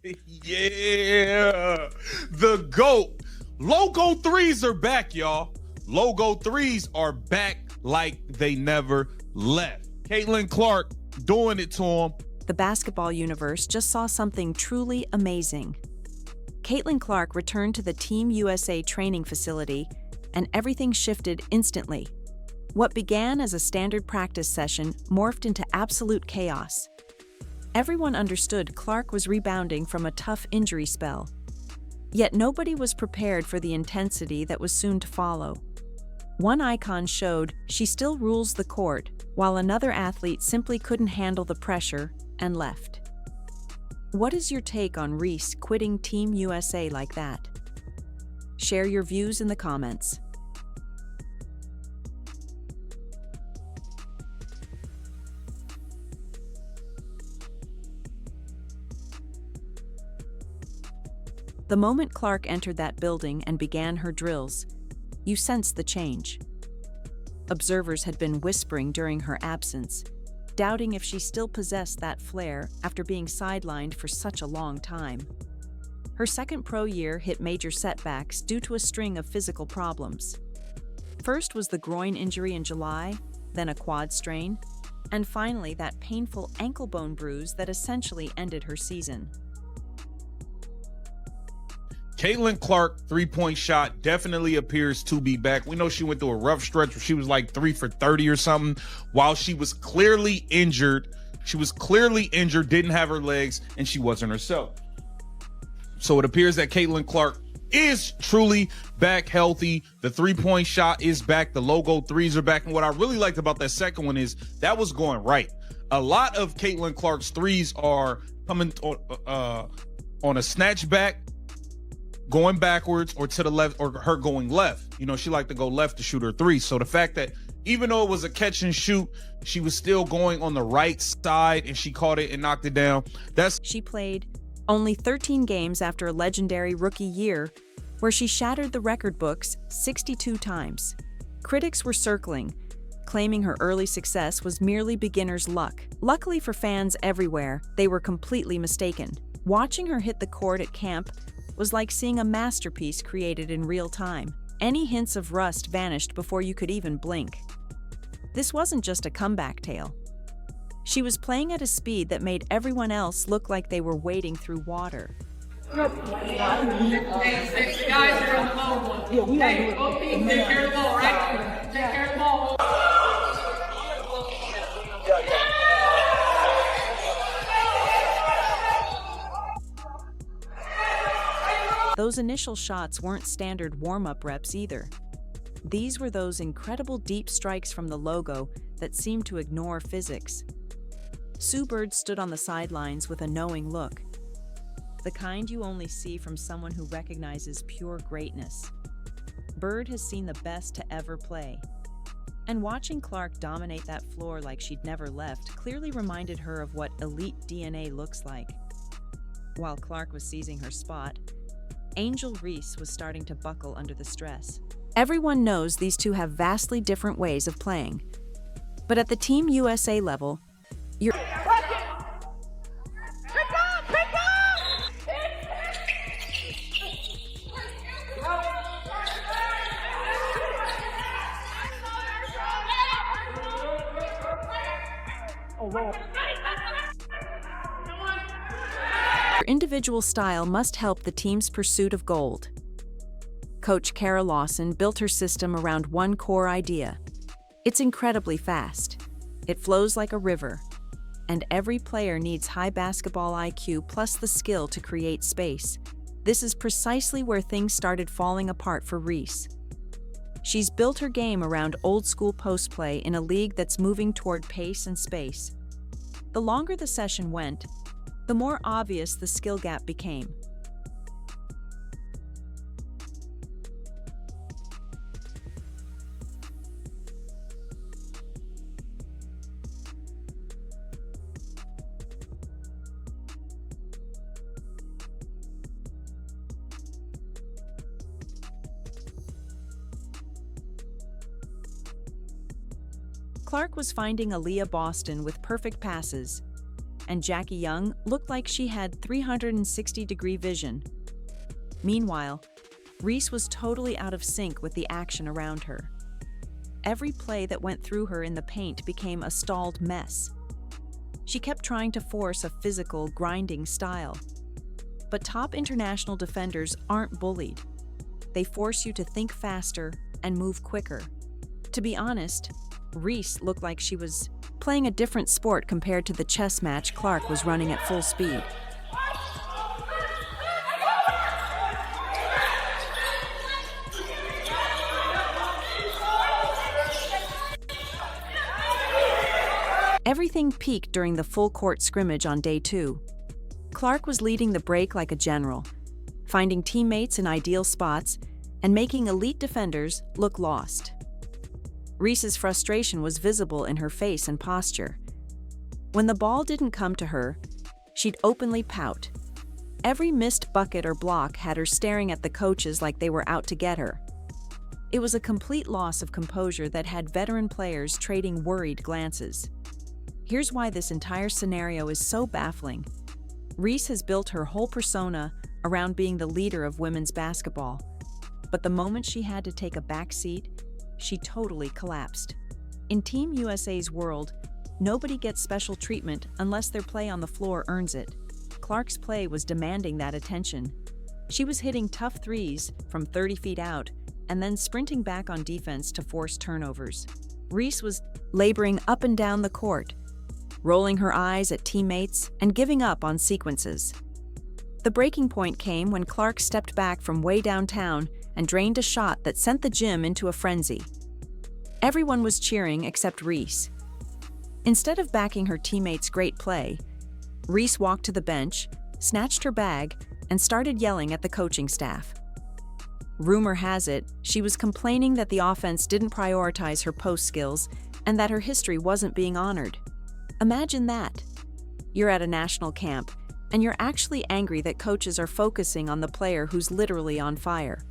Yeah, the GOAT. Logo threes are back, y'all. Logo threes are back like they never left. Caitlin Clark doing it to him. The basketball universe just saw something truly amazing. Caitlin Clark returned to the Team USA training facility, and everything shifted instantly. What began as a standard practice session morphed into absolute chaos. Everyone understood Clark was rebounding from a tough injury spell. Yet nobody was prepared for the intensity that was soon to follow. One icon showed she still rules the court, while another athlete simply couldn't handle the pressure and left. What is your take on Reese quitting Team USA like that? Share your views in the comments. The moment Clark entered that building and began her drills, you sensed the change. Observers had been whispering during her absence, doubting if she still possessed that flair after being sidelined for such a long time. Her second pro year hit major setbacks due to a string of physical problems. First was the groin injury in July, then a quad strain, and finally that painful ankle bone bruise that essentially ended her season. Caitlin Clark, three-point shot, definitely appears to be back. We know she went through a rough stretch where she was like 3 for 30 or something while she was clearly injured. She was clearly injured, didn't have her legs, and she wasn't herself. So it appears that Caitlin Clark is truly back healthy. The three-point shot is back. The logo threes are back. And what I really liked about that second one is that was going right. A lot of Caitlin Clark's threes are coming on a snatch back, going backwards, or to the left, or her going left. You know, she liked to go left to shoot her three. So the fact that even though it was a catch and shoot, she was still going on the right side and she caught it and knocked it down. She played only 13 games after a legendary rookie year where she shattered the record books 62 times. Critics were circling, claiming her early success was merely beginner's luck. Luckily for fans everywhere, they were completely mistaken. Watching her hit the court at camp was like seeing a masterpiece created in real time. Any hints of rust vanished before you could even blink. This wasn't just a comeback tale. She was playing at a speed that made everyone else look like they were wading through water. Hey, guys are on the ball. Hey, both teams, take care of the ball, right? Take care of the ball. Those initial shots weren't standard warm-up reps either. These were those incredible deep strikes from the logo that seemed to ignore physics. Sue Bird stood on the sidelines with a knowing look, the kind you only see from someone who recognizes pure greatness. Bird has seen the best to ever play, and watching Clark dominate that floor like she'd never left clearly reminded her of what elite DNA looks like. While Clark was seizing her spot, Angel Reese was starting to buckle under the stress. Everyone knows these two have vastly different ways of playing, but at the Team USA level, you're... Your individual style must help the team's pursuit of gold. Coach Kara Lawson built her system around one core idea. It's incredibly fast. It flows like a river, and every player needs high basketball IQ plus the skill to create space. This is precisely where things started falling apart for Reese. She's built her game around old-school post play in a league that's moving toward pace and space. The longer the session went, the more obvious the skill gap became. Clark was finding Aaliyah Boston with perfect passes, and Jackie Young looked like she had 360-degree vision. Meanwhile, Reese was totally out of sync with the action around her. Every play that went through her in the paint became a stalled mess. She kept trying to force a physical, grinding style. But top international defenders aren't bullied. They force you to think faster and move quicker. To be honest, Reese looked like she was playing a different sport compared to the chess match Clark was running at full speed. Everything peaked during the full-court scrimmage on day 2. Clark was leading the break like a general, finding teammates in ideal spots and making elite defenders look lost. Reese's frustration was visible in her face and posture. When the ball didn't come to her, she'd openly pout. Every missed bucket or block had her staring at the coaches like they were out to get her. It was a complete loss of composure that had veteran players trading worried glances. Here's why this entire scenario is so baffling. Reese has built her whole persona around being the leader of women's basketball, but the moment she had to take a back seat, she totally collapsed. In Team USA's world, nobody gets special treatment unless their play on the floor earns it. Clark's play was demanding that attention. She was hitting tough threes from 30 feet out and then sprinting back on defense to force turnovers. Reese was laboring up and down the court, rolling her eyes at teammates and giving up on sequences. The breaking point came when Clark stepped back from way downtown and drained a shot that sent the gym into a frenzy. Everyone was cheering except Reese. Instead of backing her teammates' great play, Reese walked to the bench, snatched her bag, and started yelling at the coaching staff. Rumor has it, she was complaining that the offense didn't prioritize her post skills and that her history wasn't being honored. Imagine that. You're at a national camp, and you're actually angry that coaches are focusing on the player who's literally on fire.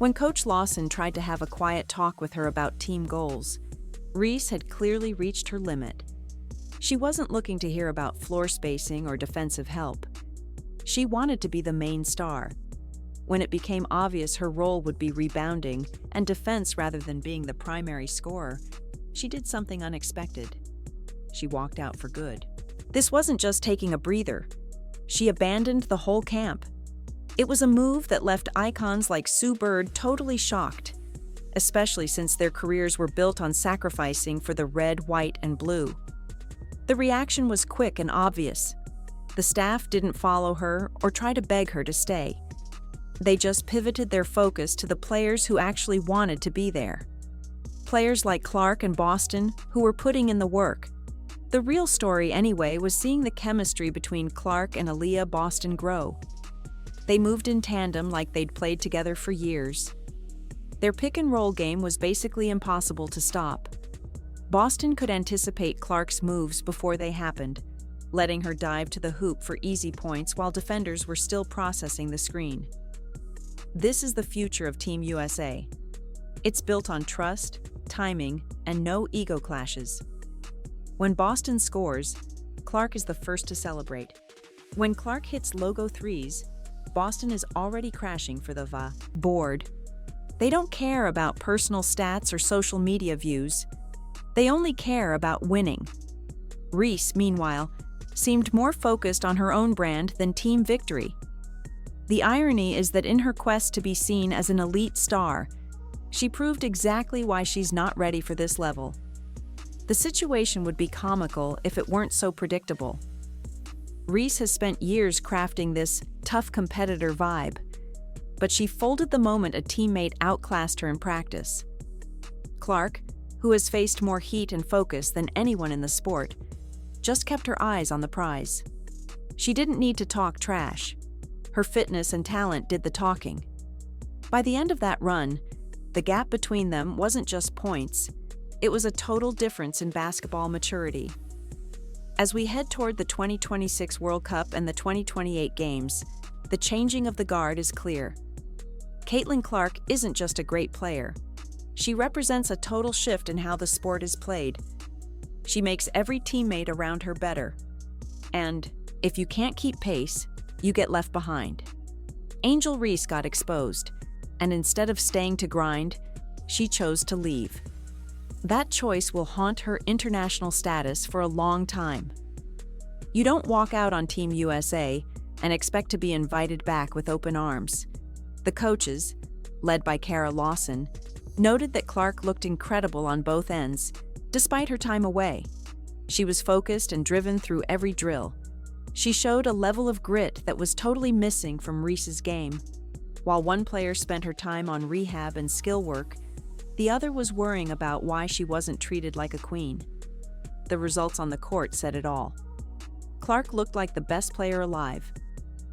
When Coach Lawson tried to have a quiet talk with her about team goals, Reese had clearly reached her limit. She wasn't looking to hear about floor spacing or defensive help. She wanted to be the main star. When it became obvious her role would be rebounding and defense rather than being the primary scorer, she did something unexpected. She walked out for good. This wasn't just taking a breather. She abandoned the whole camp. It was a move that left icons like Sue Bird totally shocked, especially since their careers were built on sacrificing for the red, white, and blue. The reaction was quick and obvious. The staff didn't follow her or try to beg her to stay. They just pivoted their focus to the players who actually wanted to be there. Players like Clark and Boston who were putting in the work. The real story, anyway, was seeing the chemistry between Clark and Aaliyah Boston grow. They moved in tandem like they'd played together for years. Their pick-and-roll game was basically impossible to stop. Boston could anticipate Clark's moves before they happened, letting her dive to the hoop for easy points while defenders were still processing the screen. This is the future of Team USA. It's built on trust, timing, and no ego clashes. When Boston scores, Clark is the first to celebrate. When Clark hits logo threes, Boston is already crashing for the board. They don't care about personal stats or social media views. They only care about winning. Reese, meanwhile, seemed more focused on her own brand than team victory. The irony is that in her quest to be seen as an elite star, she proved exactly why she's not ready for this level. The situation would be comical if it weren't so predictable. Reese has spent years crafting this tough competitor vibe, but she folded the moment a teammate outclassed her in practice. Clark, who has faced more heat and focus than anyone in the sport, just kept her eyes on the prize. She didn't need to talk trash. Her fitness and talent did the talking. By the end of that run, the gap between them wasn't just points. It was a total difference in basketball maturity. As we head toward the 2026 World Cup and the 2028 Games, the changing of the guard is clear. Caitlin Clark isn't just a great player. She represents a total shift in how the sport is played. She makes every teammate around her better. And if you can't keep pace, you get left behind. Angel Reese got exposed, and instead of staying to grind, she chose to leave. That choice will haunt her international status for a long time. You don't walk out on Team USA and expect to be invited back with open arms. The coaches, led by Kara Lawson, noted that Clark looked incredible on both ends, despite her time away. She was focused and driven through every drill. She showed a level of grit that was totally missing from Reese's game. While one player spent her time on rehab and skill work, the other was worrying about why she wasn't treated like a queen. The results on the court said it all. Clark looked like the best player alive,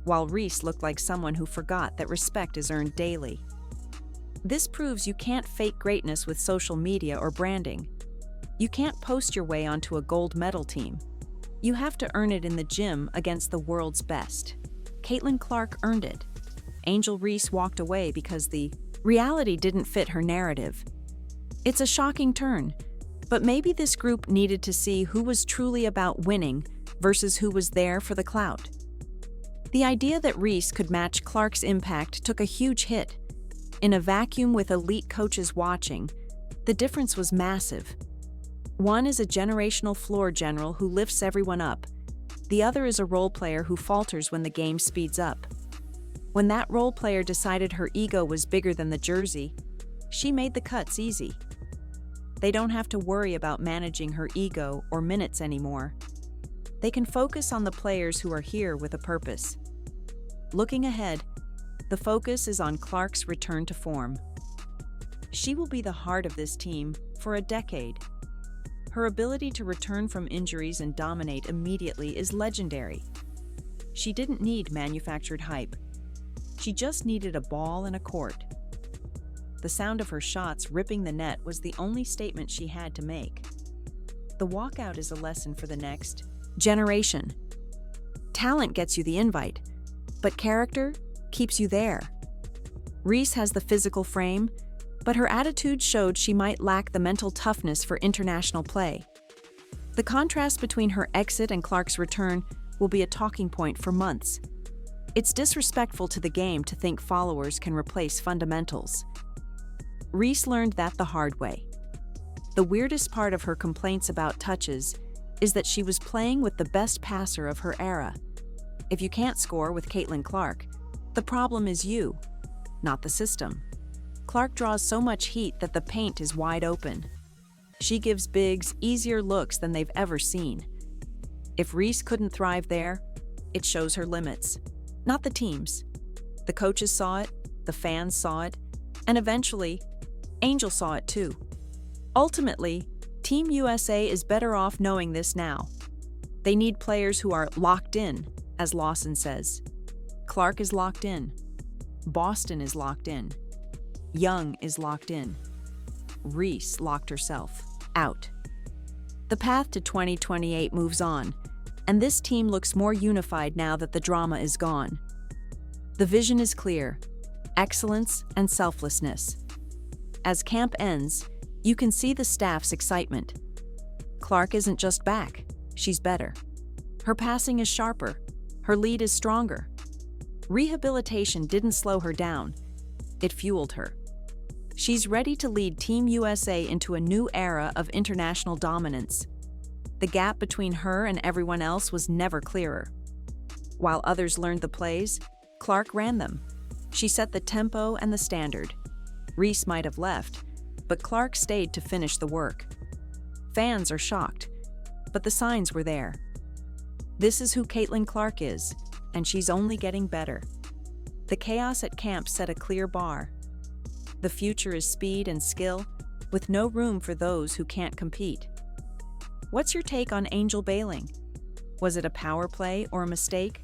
while Reese looked like someone who forgot that respect is earned daily. This proves you can't fake greatness with social media or branding. You can't post your way onto a gold medal team. You have to earn it in the gym against the world's best. Caitlin Clark earned it. Angel Reese walked away because the reality didn't fit her narrative. It's a shocking turn, but maybe this group needed to see who was truly about winning versus who was there for the clout. The idea that Reese could match Clark's impact took a huge hit. In a vacuum with elite coaches watching, the difference was massive. One is a generational floor general who lifts everyone up. The other is a role player who falters when the game speeds up. When that role player decided her ego was bigger than the jersey, she made the cuts easy. They don't have to worry about managing her ego or minutes anymore. They can focus on the players who are here with a purpose. Looking ahead, the focus is on Clark's return to form. She will be the heart of this team for a decade. Her ability to return from injuries and dominate immediately is legendary. She didn't need manufactured hype. She just needed a ball and a court. The sound of her shots ripping the net was the only statement she had to make. The walkout is a lesson for the next generation. Talent gets you the invite, but character keeps you there. Reese has the physical frame, but her attitude showed she might lack the mental toughness for international play. The contrast between her exit and Clark's return will be a talking point for months. It's disrespectful to the game to think followers can replace fundamentals. Reese learned that the hard way. The weirdest part of her complaints about touches is that she was playing with the best passer of her era. If you can't score with Caitlin Clark, the problem is you, not the system. Clark draws so much heat that the paint is wide open. She gives bigs easier looks than they've ever seen. If Reese couldn't thrive there, it shows her limits, not the team's. The coaches saw it, the fans saw it, and eventually, Angel saw it too. Ultimately, Team USA is better off knowing this now. They need players who are locked in, as Lawson says. Clark is locked in. Boston is locked in. Young is locked in. Reese locked herself out. The path to 2028 moves on, and this team looks more unified now that the drama is gone. The vision is clear: excellence and selflessness. As camp ends, you can see the staff's excitement. Clark isn't just back, she's better. Her passing is sharper, her lead is stronger. Rehabilitation didn't slow her down, it fueled her. She's ready to lead Team USA into a new era of international dominance. The gap between her and everyone else was never clearer. While others learned the plays, Clark ran them. She set the tempo and the standard. Reese might have left, but Clark stayed to finish the work. Fans are shocked, but the signs were there. This is who Caitlin Clark is, and she's only getting better. The chaos at camp set a clear bar. The future is speed and skill, with no room for those who can't compete. What's your take on Angel bailing? Was it a power play or a mistake?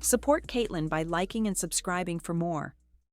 Support Caitlin by liking and subscribing for more.